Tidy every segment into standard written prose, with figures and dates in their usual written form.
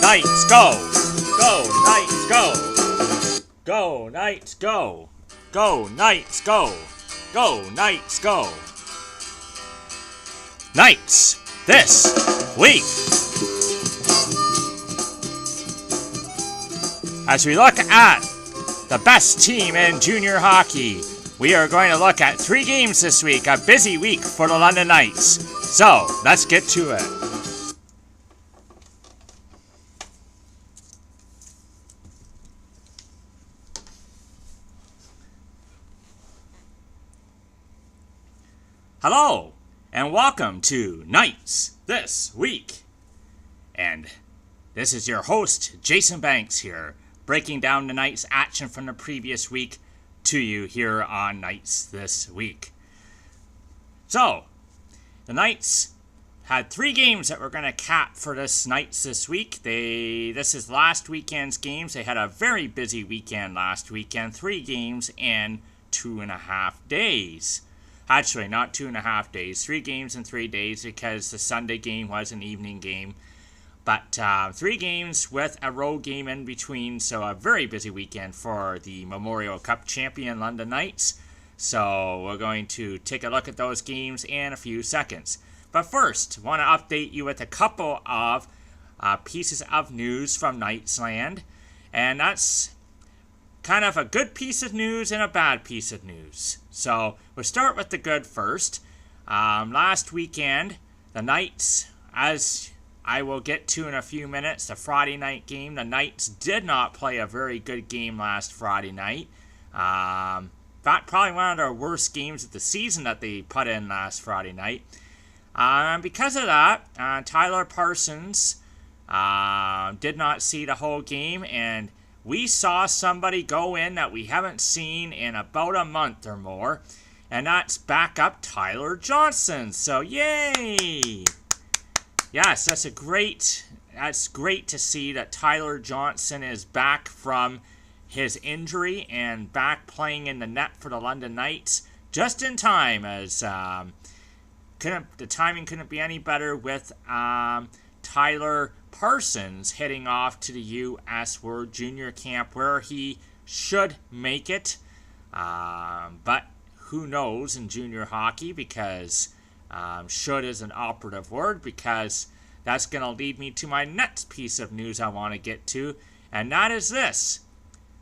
Knights, go! Go, Knights, go! Go, Knights, go! Go, Knights, go! Go, Knights, go! Knights, this week! As we look at the best team in junior hockey, we are going to look at 3 games this week, a busy week for the London Knights. So, let's get to it. Hello, and welcome to Knights This Week. And this is your host, Jason Banks here, breaking down the Knights' action from the previous week to you here on Knights This Week. So, the Knights had 3 games that we're going to cap for this Knights This Week. This is last weekend's games. They had a very busy weekend last weekend. 3 games in 2.5 days. Actually, not 2.5 days. 3 games in 3 days because the Sunday game was an evening game. But 3 games with a road game in between. So a very busy weekend for the Memorial Cup champion London Knights. So we're going to take a look at those games in a few seconds. But first, I want to update you with a couple of pieces of news from Knightsland. And that's kind of a good piece of news and a bad piece of news. So we'll start with the good first. Last weekend, the Knights, as I will get to in a few minutes, the Friday night game, the Knights did not play a very good game last Friday night. Probably one of their worst games of the season that they put in last Friday night. Because of that, Tyler Parsons did not see the whole game, and we saw somebody go in that we haven't seen in about a month or more, and that's backup Tyler Johnson. So, yay! Yes, that's great to see that Tyler Johnson is back from his injury and back playing in the net for the London Knights just in time, as the timing couldn't be any better with Tyler Parsons heading off to the U.S. World Junior Camp where he should make it. But who knows in junior hockey, because should is an operative word, because that's going to lead me to my next piece of news I want to get to, and that is this.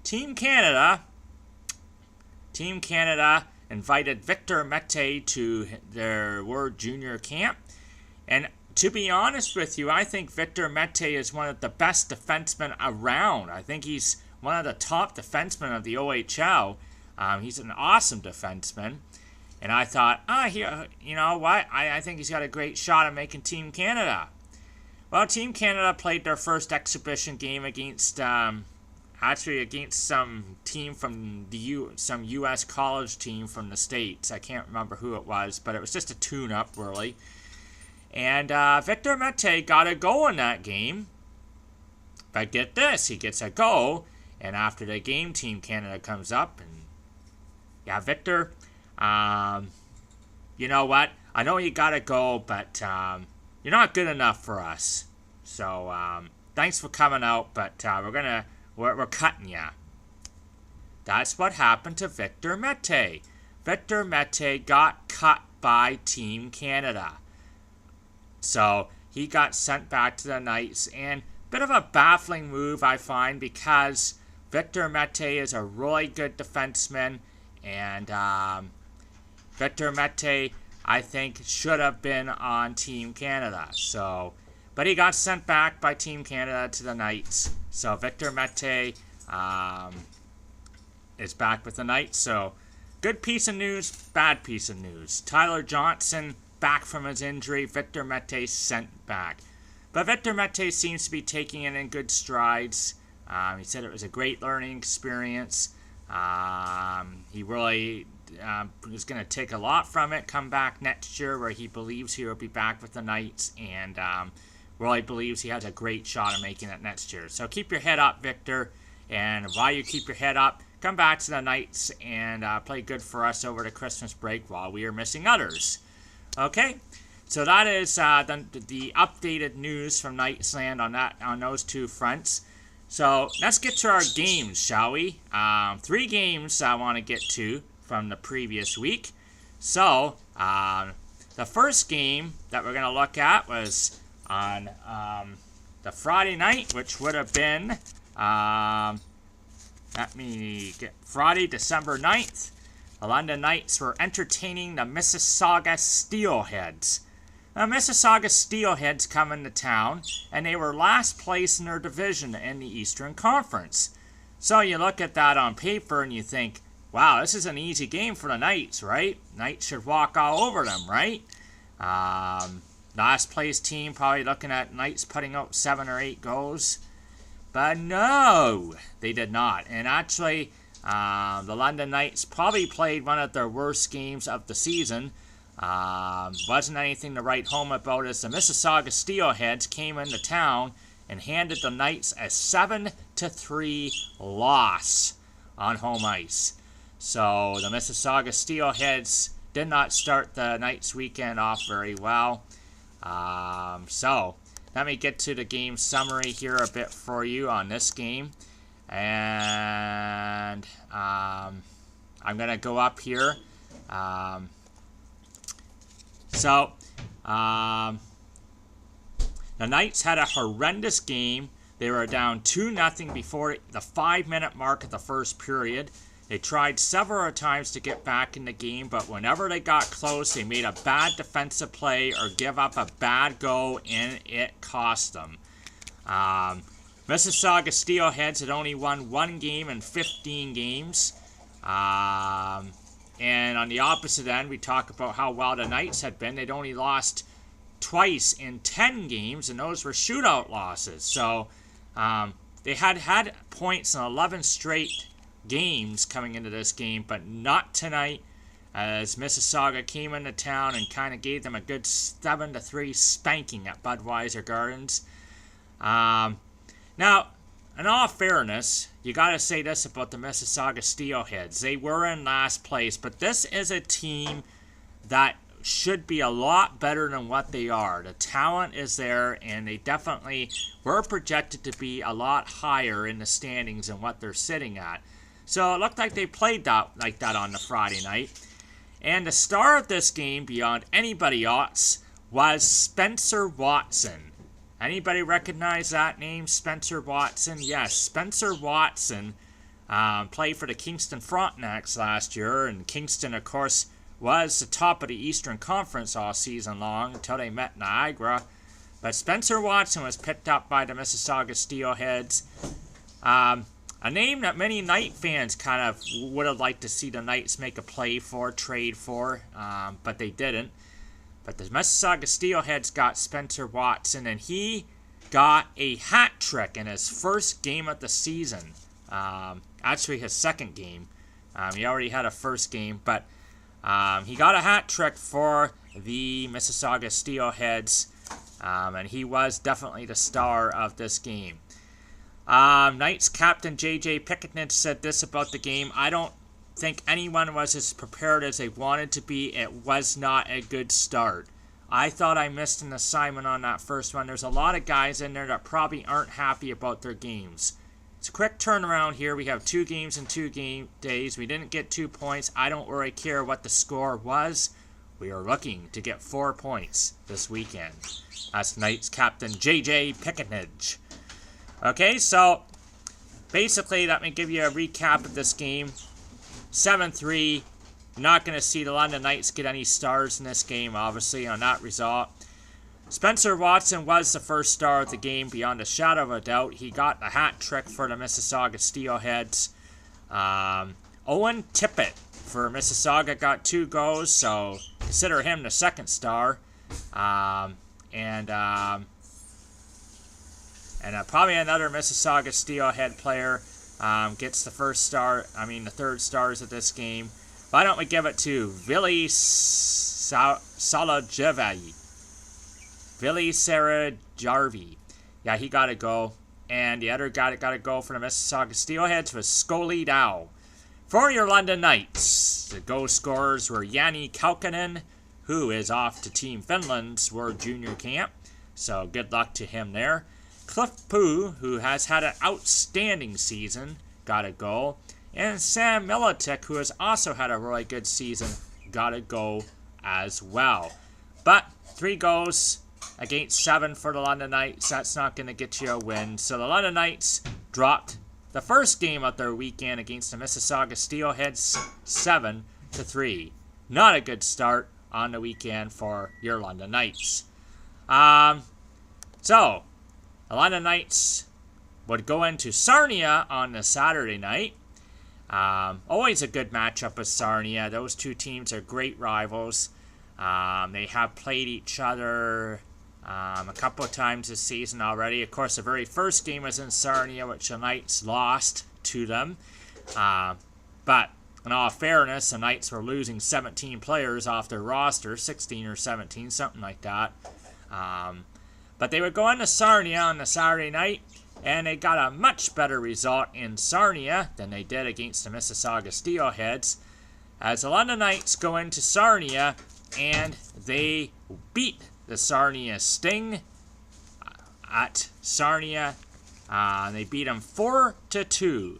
Team Canada invited Victor Mete to their World Junior Camp, and to be honest with you, I think Victor Mete is one of the best defensemen around. I think he's one of the top defensemen of the OHL. He's an awesome defenseman. And I thought, you know what? I think he's got a great shot at making Team Canada. Well, Team Canada played their first exhibition game against some team from some U.S. college team from the States. I can't remember who it was, but it was just a tune-up, really. And Victor Mete got a goal in that game. But get this, he gets a goal, and after the game, Team Canada comes up, and yeah, Victor, you know what? I know you got to go, but you're not good enough for us. So thanks for coming out, but we're cutting you. That's what happened to Victor Mete. Victor Mete got cut by Team Canada. So he got sent back to the Knights, and a bit of a baffling move, I find, because Victor Mete is a really good defenseman, and Victor Mete, I think, should have been on Team Canada. So, but he got sent back by Team Canada to the Knights. So Victor Mete is back with the Knights. So, good piece of news, bad piece of news. Tyler Johnson back from his injury. Victor Mete sent back. But Victor Mete seems to be taking it in good strides. He said it was a great learning experience. He really is going to take a lot from it, come back next year where he believes he will be back with the Knights, and really believes he has a great shot of making it next year. So keep your head up, Victor, and while you keep your head up, come back to the Knights and play good for us over the Christmas break while we are missing others. Okay, so that is the updated news from Knightsland on those two fronts. So let's get to our games, shall we? 3 games I want to get to from the previous week. So the first game that we're going to look at was on the Friday night, which would have been Friday, December 9th. The London Knights were entertaining the Mississauga Steelheads. The Mississauga Steelheads come into town, and they were last place in their division in the Eastern Conference. So you look at that on paper and you think, wow, this is an easy game for the Knights, right? Knights should walk all over them, right? Last place team probably looking at Knights putting out 7 or 8 goals. But no, they did not. And actually, the London Knights probably played one of their worst games of the season. Wasn't anything to write home about, as the Mississauga Steelheads came into town and handed the Knights a 7-3 loss on home ice. So the Mississauga Steelheads did not start the Knights weekend off very well. So let me get to the game summary here a bit for you on this game. And I'm going to go up here. The Knights had a horrendous game. They were down 2-0 before the 5-minute mark of the first period. They tried several times to get back in the game, but whenever they got close, they made a bad defensive play or give up a bad goal, and it cost them. Mississauga Steelheads had only won 1 game in 15 games. And on the opposite end, we talk about how well the Knights had been. They'd only lost twice in 10 games, and those were shootout losses. So they had points in 11 straight games coming into this game, but not tonight, as Mississauga came into town and kind of gave them a good 7-3 spanking at Budweiser Gardens. Now, in all fairness, you got to say this about the Mississauga Steelheads. They were in last place, but this is a team that should be a lot better than what they are. The talent is there, and they definitely were projected to be a lot higher in the standings than what they're sitting at. So it looked like they played like that on the Friday night. And the star of this game, beyond anybody else, was Spencer Watson. Anybody recognize that name, Spencer Watson? Yes, Spencer Watson played for the Kingston Frontenacs last year, and Kingston, of course, was the top of the Eastern Conference all season long until they met Niagara. But Spencer Watson was picked up by the Mississauga Steelheads. A name that many Knight fans kind of would have liked to see the Knights make a play for, trade for, but they didn't. But the Mississauga Steelheads got Spencer Watson, and he got a hat trick in his first game of the season. Actually, his second game. He already had a first game, but he got a hat trick for the Mississauga Steelheads, and he was definitely the star of this game. Knights captain J.J. Pickett said this about the game: I don't think anyone was as prepared as they wanted to be. It was not a good start. I thought I missed an assignment on that first one. There's a lot of guys in there that probably aren't happy about their games. It's a quick turnaround here. We have 2 games in 2 game days. We didn't get 2 points. I don't really care what the score was. We are looking to get 4 points this weekend. That's Knights captain J.J. Pickett. Okay, so basically, let me give you a recap of this game. 7-3. Not going to see the London Knights get any stars in this game, obviously, on that result. Spencer Watson was the first star of the game, beyond a shadow of a doubt. He got the hat trick for the Mississauga Steelheads. Owen Tippett for Mississauga got 2 goals, so consider him the second star. And probably another Mississauga Steelhead player gets the the third stars of this game. Why don't we give it to Vili Salajavi? Vili Sarajarvi. Yeah, he got a goal. And the other guy that got a goal for the Mississauga Steelheads was Scully Dow. For your London Knights, the goal scorers were Yanni Kalkanen, who is off to Team Finland's World Junior Camp. So good luck to him there. Cliff Pu, who has had an outstanding season, got a goal. And Sam Miletic, who has also had a really good season, got a goal as well. But 3 goals against 7 for the London Knights. That's not going to get you a win. So the London Knights dropped the first game of their weekend against the Mississauga Steelheads 7-3. Not a good start on the weekend for your London Knights. So the London Knights would go into Sarnia on the Saturday night. Always a good matchup with Sarnia. Those two teams are great rivals. They have played each other a couple of times this season already. Of course, the very first game was in Sarnia, which the Knights lost to them. But in all fairness, the Knights were losing 17 players off their roster, 16 or 17, something like that. But they would go into Sarnia on the Saturday night, and they got a much better result in Sarnia than they did against the Mississauga Steelheads, as the London Knights go into Sarnia and they beat the Sarnia Sting at Sarnia. They beat them 4-2.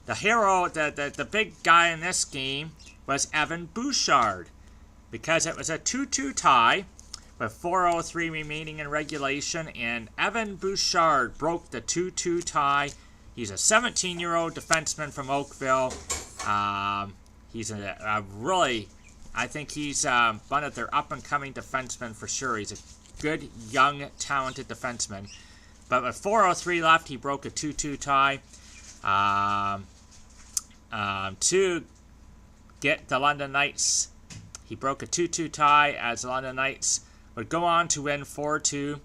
The hero, the big guy in this game was Evan Bouchard, because it was a 2-2 tie with 4:03 remaining in regulation, and Evan Bouchard broke the 2-2 tie. He's a 17-year-old defenseman from Oakville. He's a really, I think he's one of their up-and-coming defensemen for sure. He's a good, young, talented defenseman. But with 4:03 left, he broke a 2-2 tie to get the London Knights. He broke a 2-2 tie as the London Knights would go on to win 4-2.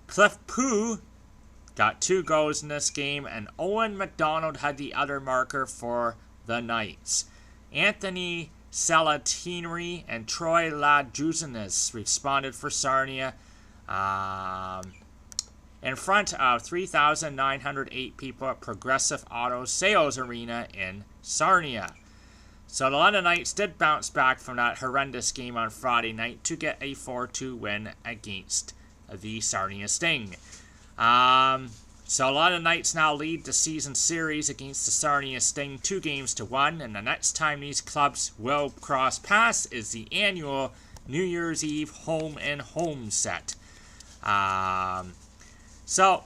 Cliff Pu got 2 goals in this game, and Owen McDonald had the other marker for the Knights. Anthony Salatini and Troy Lajuzinis responded for Sarnia in front of 3,908 people at Progressive Auto Sales Arena in Sarnia. So the London Knights did bounce back from that horrendous game on Friday night to get a 4-2 win against the Sarnia Sting. So the London Knights now lead the season series against the Sarnia Sting 2-1, and the next time these clubs will cross paths is the annual New Year's Eve home set. So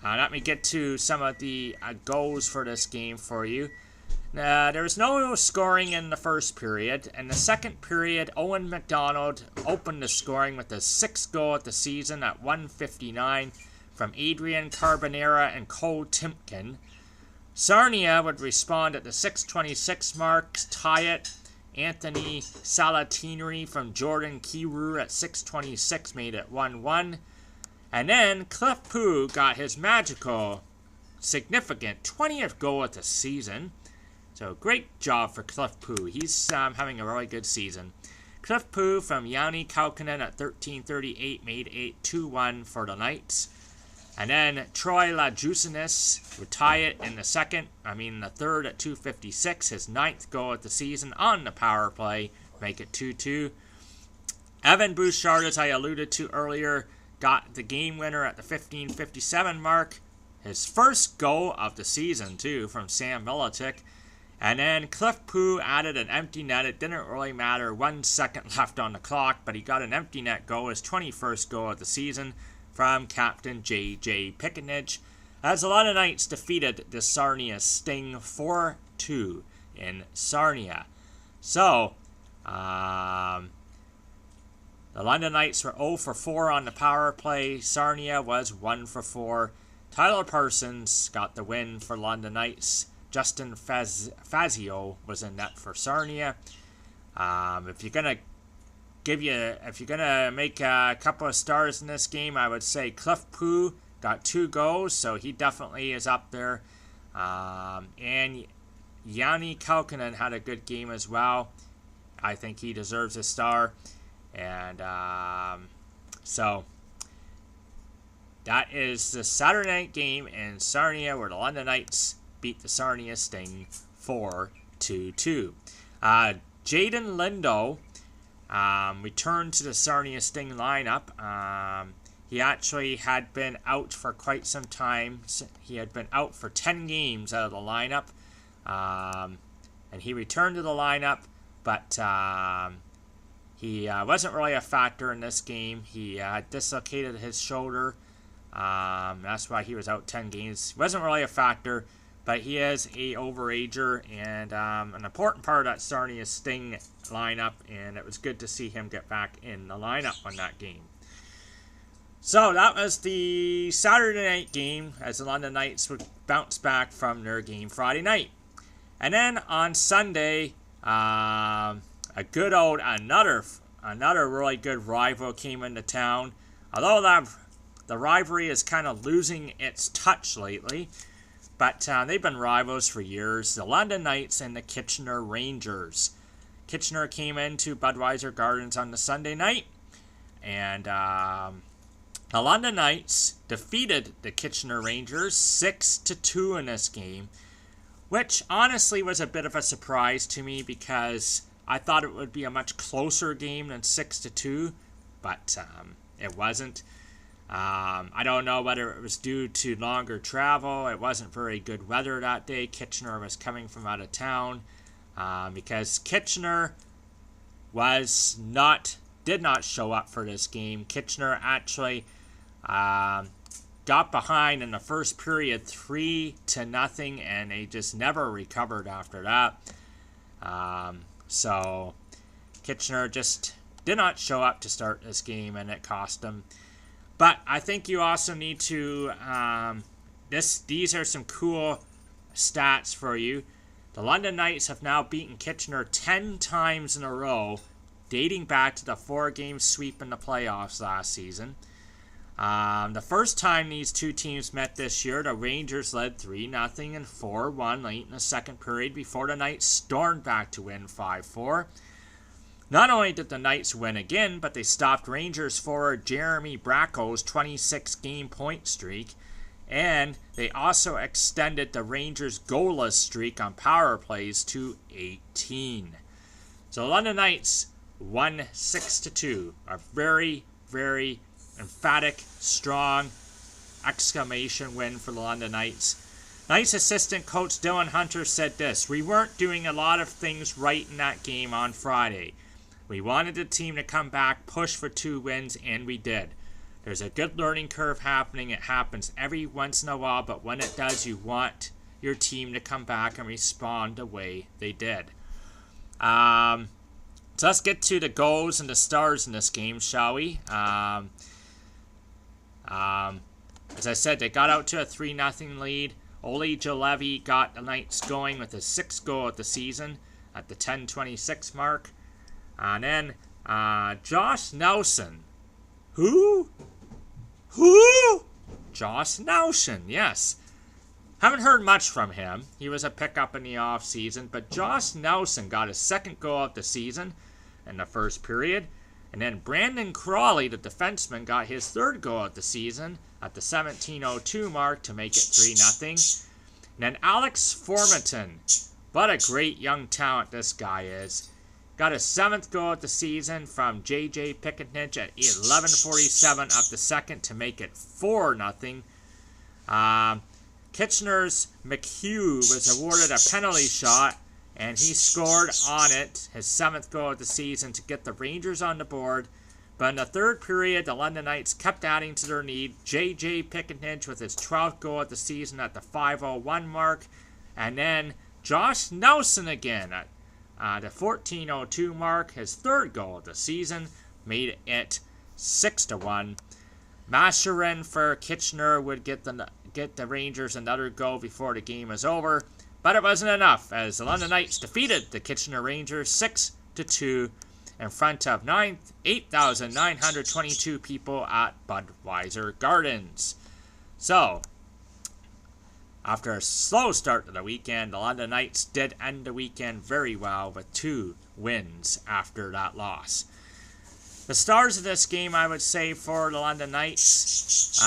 let me get to some of the goals for this game for you. There was no scoring in the first period. In the second period, Owen McDonald opened the scoring with his 6th goal of the season at 1:59 from Adrian Carbonera and Cole Timpkin. Sarnia would respond at the 6:26 mark, tie it. Anthony Salatini from Jordan Kiru at 6:26 made it 1-1. And then Cliff Pu got his magical, significant 20th goal of the season. So great job for Cliff Pu. He's having a really good season. Cliff Pu from Yanni Kaukonen at 13:38 made it 2-1 for the Knights. And then Troy Lajuzinis would tie it in the third at 2:56, his 9th goal of the season on the power play, make it 2-2. Evan Bouchard, as I alluded to earlier, got the game winner at the 15:57 mark. His first goal of the season, too, from Sam Miletic. And then Cliff Pu added an empty net. It didn't really matter. 1 second left on the clock, but he got an empty net goal, his 21st goal of the season, from Captain J.J. Pickenage, as the London Knights defeated the Sarnia Sting 4-2 in Sarnia. So, the London Knights were 0-4 on the power play. Sarnia was 1-4. Tyler Parsons got the win for London Knights. Justin Fazio was in net for Sarnia. If you're gonna make a couple of stars in this game, I would say Cliff Pu got 2 goals, so he definitely is up there. And Yanni Kaukonen had a good game as well. I think he deserves a star. And so that is the Saturday night game in Sarnia where the London Knights beat the Sarnia Sting 4-2. Jaden Lindo returned to the Sarnia Sting lineup. He actually had been out for quite some time. He had been out for 10 games out of the lineup. And he returned to the lineup, but he wasn't really a factor in this game. He dislocated his shoulder. That's why he was out 10 games. He wasn't really a factor, but he is a overager and an important part of that Sarnia Sting lineup, and it was good to see him get back in the lineup on that game. So that was the Saturday night game as the London Knights would bounce back from their game Friday night. And then on Sunday, another really good rival came into town. Although the rivalry is kind of losing its touch lately, but they've been rivals for years. The London Knights and the Kitchener Rangers. Kitchener came into Budweiser Gardens on the Sunday night, and the London Knights defeated the Kitchener Rangers 6-2 in this game, which honestly was a bit of a surprise to me because I thought it would be a much closer game than 6-2, but it wasn't. I don't know whether it was due to longer travel. It wasn't very good weather that day. Kitchener was coming from out of town because Kitchener did not show up for this game. Kitchener actually got behind in the first period 3-0, and they just never recovered after that. So Kitchener just did not show up to start this game, and it cost them. But I think you also need to, these are some cool stats for you. The London Knights have now beaten Kitchener 10 times in a row, dating back to the 4-game sweep in the playoffs last season. The first time these two teams met this year, the Rangers led 3-0 and 4-1 late in the second period before the Knights stormed back to win 5-4. Not only did the Knights win again, but they stopped Rangers forward Jeremy Bracco's 26-game point streak, and they also extended the Rangers' goalless streak on power plays to 18. So the London Knights won 6-2. A very, very emphatic, strong exclamation win for the London Knights. Knights assistant coach Dylan Hunter said this: "We weren't doing a lot of things right in that game on Friday. We wanted the team to come back, push for 2 wins, and we did. There's a good learning curve happening. It happens every once in a while, but when it does, you want your team to come back and respond the way they did." So let's get to the goals and the stars in this game, shall we? As I said, they got out to a 3-0 lead. Ole Juolevi got the Knights going with his 6th goal of the season at the 10:26 mark. And then Josh Nelson. Who? Josh Nelson, yes. Haven't heard much from him. He was a pickup in the offseason, but Josh Nelson got his 2nd goal of the season in the first period. And then Brandon Crawley, the defenseman, got his 3rd goal of the season at the 17:02 mark to make it 3-0. And then Alex Formenton, what a great young talent this guy is, got his 7th goal of the season from J.J. Picketnich at 11:47 of the second to make it 4-0. Kitchener's McHugh was awarded a penalty shot, and he scored on it, his 7th goal of the season, to get the Rangers on the board. But in the 3rd period, the London Knights kept adding to their lead. J.J. Picketnich with his 12th goal of the season at the 5:01 mark. And then Josh Nelson again at the 14:02 mark, his 3rd goal of the season, made it 6-1. Masherin for Kitchener would get the Rangers another goal before the game was over, but it wasn't enough as the London Knights defeated the Kitchener Rangers 6-2 in front of 8,922 people at Budweiser Gardens. So, after a slow start to the weekend, the London Knights did end the weekend very well with 2 wins after that loss. The stars of this game, I would say, for the London Knights.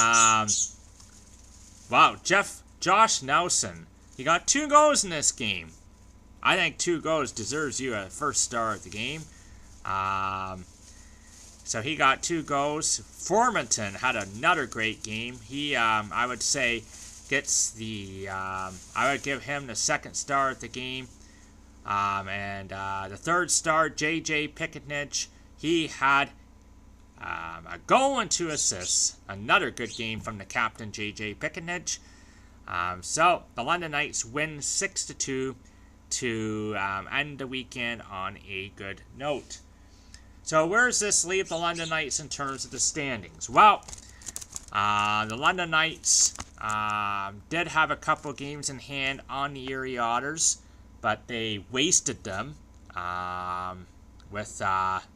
Wow, Josh Nelson. He got 2 goals in this game. I think 2 goals deserves you a first star of the game. So he got 2 goals. Formanton had another great game. He, I would say, gets the, I would give him the 2nd star of the game. And the 3rd star, J.J. Pekonich, he had a goal and 2 assists. Another good game from the captain, J.J. Pekonich. So the London Knights win 6-2 to end the weekend on a good note. So where does this leave the London Knights in terms of the standings? Well, the London Knights did have a couple games in hand on the Erie Otters, but they wasted them.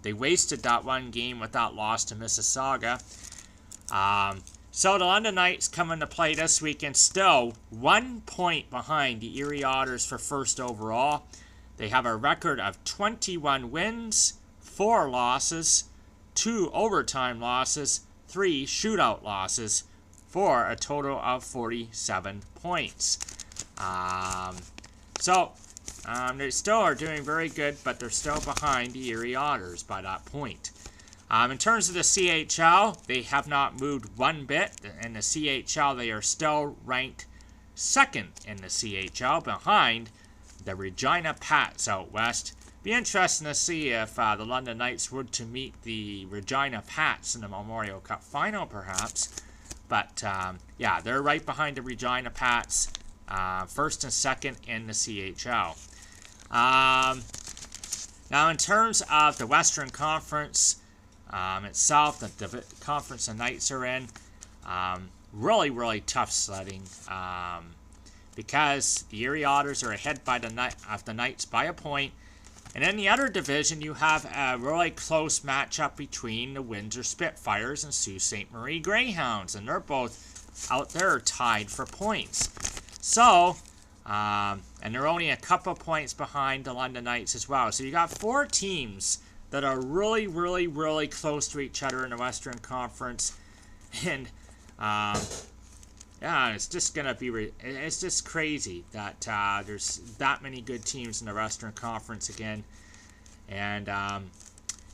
They wasted that one game with that loss to Mississauga. So the London Knights come into play this weekend still 1 point behind the Erie Otters for first overall. They have a record of 21 wins, 4 losses, 2 overtime losses, 3 shootout losses, for a total of 47 points. They still are doing very good, but they're still behind the Erie Otters by that point. In terms of the CHL, they have not moved one bit. In the CHL, they are still ranked 2nd in the CHL, behind the Regina Pats out west. Be interesting to see if the London Knights were to meet the Regina Pats in the Memorial Cup final, perhaps. But, yeah, they're right behind the Regina Pats, 1st and 2nd in the CHL. Now, in terms of the Western Conference itself, the conference the Knights are in, really, really tough sledding, because the Erie Otters are ahead of the Knights by a point. And in the other division, you have a really close matchup between the Windsor Spitfires and Sault Ste. Marie Greyhounds, and they're both out there tied for points. So, and they're only a couple points behind the London Knights as well. So you got 4 teams that are really, really, really close to each other in the Western Conference. And, yeah, it's just going to be, it's just crazy that there's that many good teams in the Western Conference again. And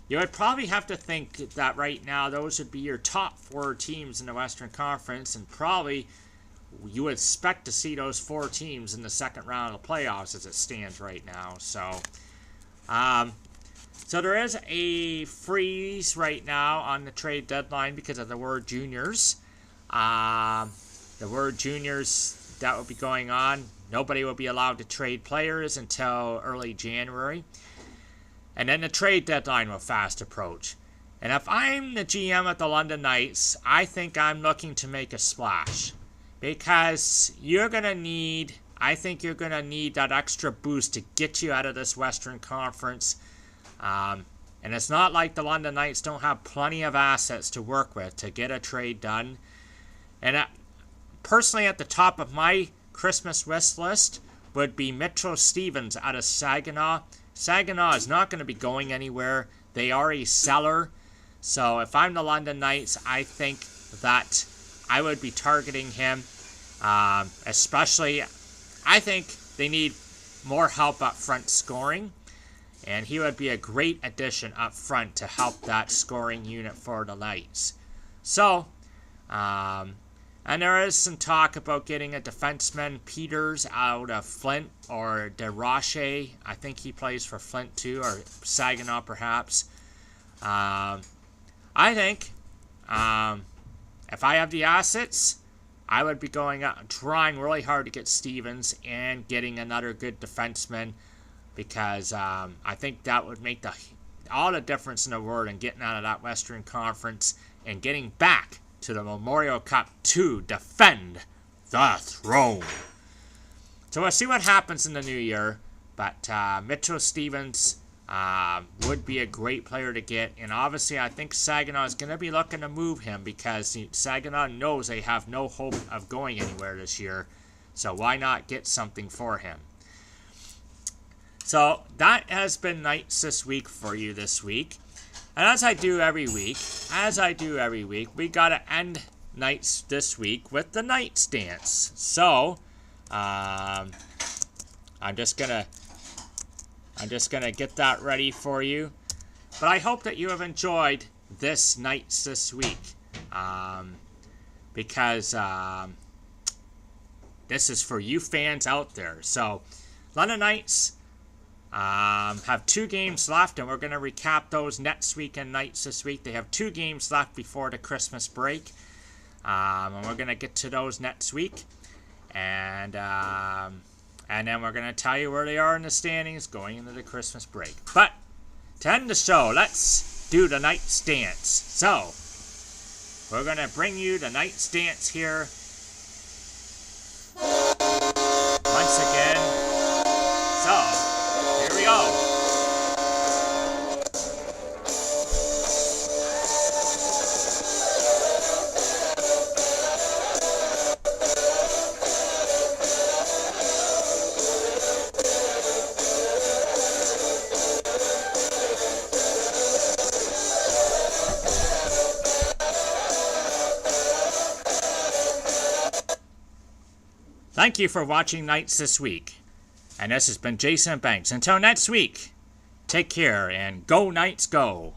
you would probably have to think that right now those would be your top 4 teams in the Western Conference, and probably you would expect to see those 4 teams in the second round of the playoffs as it stands right now. So, so there is a freeze right now on the trade deadline because of the word juniors. The word juniors, that will be going on. Nobody will be allowed to trade players until early January. And then the trade deadline will fast approach. And if I'm the GM at the London Knights, I think I'm looking to make a splash. Because I think you're going to need that extra boost to get you out of this Western Conference. And it's not like the London Knights don't have plenty of assets to work with to get a trade done. And personally, at the top of my Christmas wish list would be Mitchell Stevens out of Saginaw. Saginaw is not going to be going anywhere. They are a seller. So if I'm the London Knights, I think that I would be targeting him. Especially, I think they need more help up front scoring. And he would be a great addition up front to help that scoring unit for the Knights. So, and there is some talk about getting a defenseman, Peters, out of Flint, or DeRoche. I think he plays for Flint too, or Saginaw perhaps. I think if I have the assets, I would be going out and trying really hard to get Stevens and getting another good defenseman, because I think that would make all the difference in the world in getting out of that Western Conference and getting back to the Memorial Cup to defend the throne. So we'll see what happens in the new year, but Mitchell Stevens would be a great player to get, and obviously I think Saginaw is going to be looking to move him, because Saginaw knows they have no hope of going anywhere this year, so why not get something for him? So that has been Knights this week for you this week. And as I do every week, we gotta end nights this week with the Knights dance. So, I'm just gonna get that ready for you. But I hope that you have enjoyed this Nights this week, because this is for you fans out there. So, London Knights have 2 games left, and we're going to recap those next week and Nights this week. They have 2 games left before the Christmas break, and we're going to get to those next week. And then we're going to tell you where they are in the standings going into the Christmas break. But to end the show, let's do the Knights dance. So, we're going to bring you the Knights dance here once again. So, here we go. Thank you for watching Nights this week. And this has been Jason Banks. Until next week, take care and go Knights go.